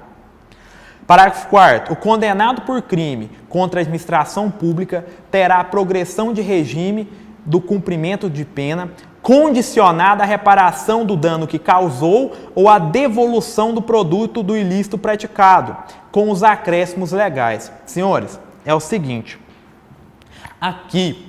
Parágrafo 4º. O condenado por crime contra a administração pública terá progressão de regime do cumprimento de pena condicionada à reparação do dano que causou ou à devolução do produto do ilícito praticado, com os acréscimos legais. Senhores, é o seguinte, aqui,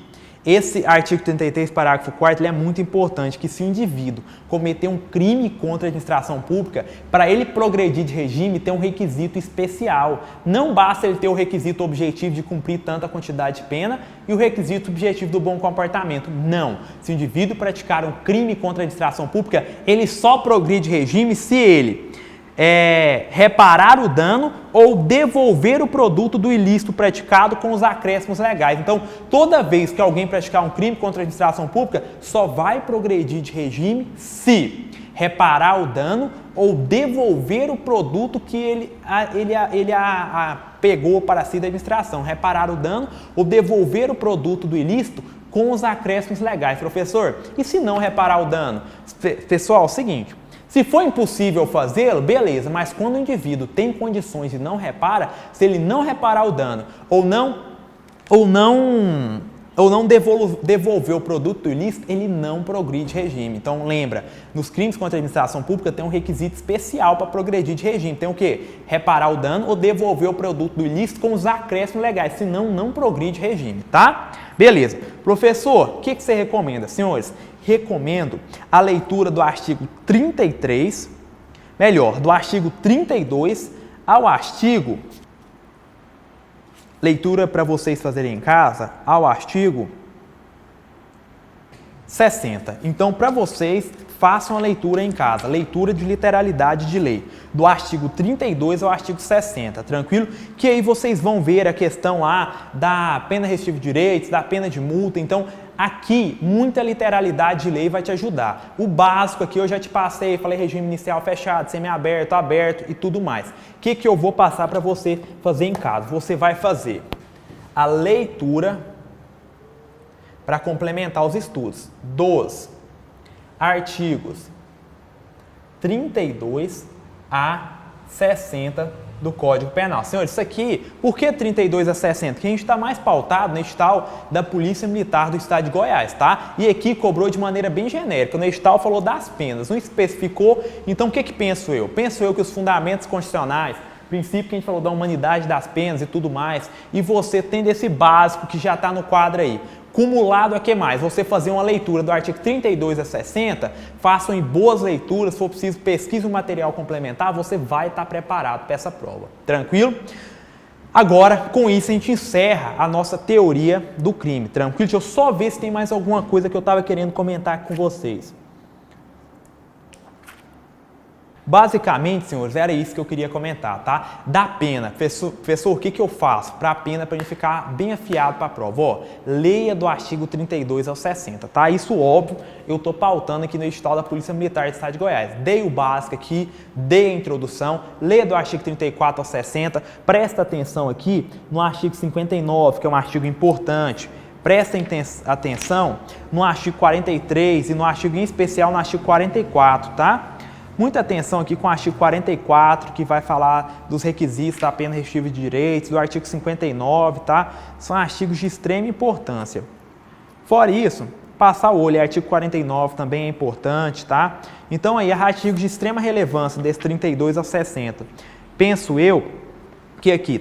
esse artigo 33, parágrafo 4º, ele é muito importante, que se o indivíduo cometer um crime contra a administração pública, para ele progredir de regime, tem um requisito especial. Não basta ele ter o requisito objetivo de cumprir tanta quantidade de pena e o requisito objetivo do bom comportamento. Não. Se o indivíduo praticar um crime contra a administração pública, ele só progride de regime se ele reparar o dano ou devolver o produto do ilícito praticado com os acréscimos legais. Então, toda vez que alguém praticar um crime contra a administração pública, só vai progredir de regime se reparar o dano ou devolver o produto que ele pegou para si da administração. Reparar o dano ou devolver o produto do ilícito com os acréscimos legais. Professor, e se não reparar o dano? Pessoal, é o seguinte, se for impossível fazê-lo, beleza, mas quando o indivíduo tem condições e não repara, se ele não reparar o dano ou não devolver o produto do ilícito, ele não progride de regime. Então lembra, nos crimes contra a administração pública tem um requisito especial para progredir de regime. Tem o quê? Reparar o dano ou devolver o produto do ilícito com os acréscimos legais, senão não progride de regime, tá? Beleza. Professor, o que você recomenda? Senhores, recomendo a leitura do artigo 33, do artigo 32 ao artigo, leitura para vocês fazerem em casa, ao artigo 60. Então, para vocês, façam a leitura em casa, leitura de literalidade de lei, do artigo 32 ao artigo 60, tranquilo? Que aí vocês vão ver a questão lá da pena restritiva de direitos, da pena de multa. Então, aqui, muita literalidade de lei vai te ajudar. O básico aqui eu já te passei, falei regime inicial fechado, semiaberto, aberto e tudo mais. O que eu vou passar para você fazer em casa? Você vai fazer a leitura para complementar os estudos dos artigos 32 a 60 do Código Penal. Senhores, isso aqui, por que 32 a 60? Porque a gente está mais pautado no edital da Polícia Militar do Estado de Goiás, tá? E aqui cobrou de maneira bem genérica. No edital falou das penas, não especificou. Então, o que penso eu? Penso eu que os fundamentos constitucionais, princípio que a gente falou da humanidade das penas e tudo mais, e você tendo esse básico que já está no quadro aí, cumulado a que mais? Você fazer uma leitura do artigo 32 a 60, façam em boas leituras, se for preciso, pesquise um material complementar, você vai estar preparado para essa prova. Tranquilo? Agora, com isso, a gente encerra a nossa teoria do crime. Tranquilo? Deixa eu só ver se tem mais alguma coisa que eu estava querendo comentar com vocês. Basicamente, senhores, era isso que eu queria comentar, tá? Da pena. Professor, o que eu faço para a pena, para a gente ficar bem afiado para a prova? Ó, leia do artigo 32 ao 60, tá? Isso, óbvio, eu estou pautando aqui no edital da Polícia Militar do Estado de Goiás. Dei o básico aqui, dei a introdução, leia do artigo 34 ao 60, presta atenção aqui no artigo 59, que é um artigo importante. Prestem atenção no artigo 43 e no artigo em especial no artigo 44, tá? Muita atenção aqui com o artigo 44, que vai falar dos requisitos da pena restritiva de direitos, do artigo 59, tá? São artigos de extrema importância. Fora isso, passar o olho, artigo 49 também é importante, tá? Então aí, artigos de extrema relevância desse 32 ao 60. Penso eu que aqui,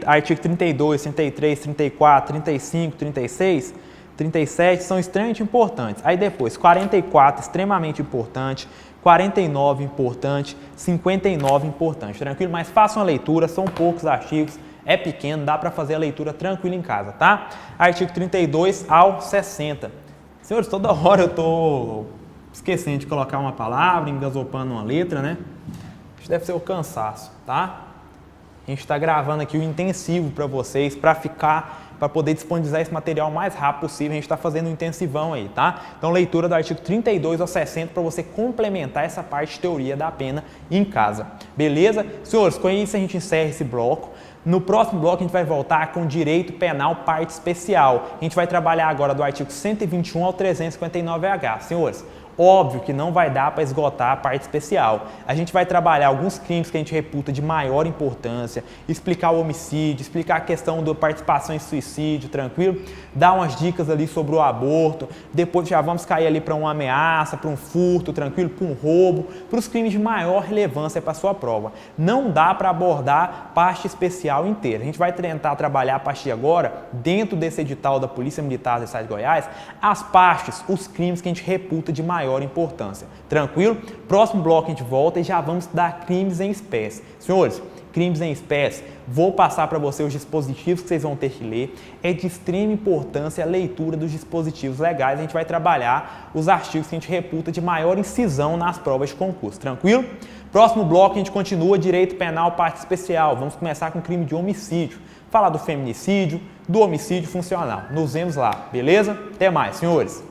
artigo 32, 33, 34, 35, 36, 37 são extremamente importantes. Aí depois, 44, extremamente importante. 49 importante, 59 importante, tranquilo? Mas façam a leitura, são poucos artigos, é pequeno, dá para fazer a leitura tranquilo em casa, tá? Artigo 32 ao 60. Senhores, toda hora eu tô esquecendo de colocar uma palavra, engasopando uma letra, né? Isso deve ser o cansaço, tá? A gente está gravando aqui o intensivo para vocês, para poder disponibilizar esse material o mais rápido possível. A gente está fazendo um intensivão aí, tá? Então, leitura do artigo 32 ao 60 para você complementar essa parte de teoria da pena em casa. Beleza? Senhores, com isso a gente encerra esse bloco. No próximo bloco a gente vai voltar com direito penal parte especial. A gente vai trabalhar agora do artigo 121 ao 359H. Senhores, óbvio que não vai dar para esgotar a parte especial. A gente vai trabalhar alguns crimes que a gente reputa de maior importância, explicar o homicídio, explicar a questão da participação em suicídio, tranquilo? Dar umas dicas ali sobre o aborto, depois já vamos cair ali para uma ameaça, para um furto, tranquilo? Para um roubo, para os crimes de maior relevância para a sua prova. Não dá para abordar parte especial inteira. A gente vai tentar trabalhar a partir de agora, dentro desse edital da Polícia Militar do Estado de Goiás, as partes, os crimes que a gente reputa de maior importância. Tranquilo? Próximo bloco a gente volta e já vamos dar crimes em espécie. Senhores, crimes em espécie, vou passar para você os dispositivos que vocês vão ter que ler. É de extrema importância a leitura dos dispositivos legais. A gente vai trabalhar os artigos que a gente reputa de maior incisão nas provas de concurso. Tranquilo? Próximo bloco a gente continua direito penal parte especial. Vamos começar com crime de homicídio. Falar do feminicídio, do homicídio funcional. Nos vemos lá, beleza? Até mais, senhores!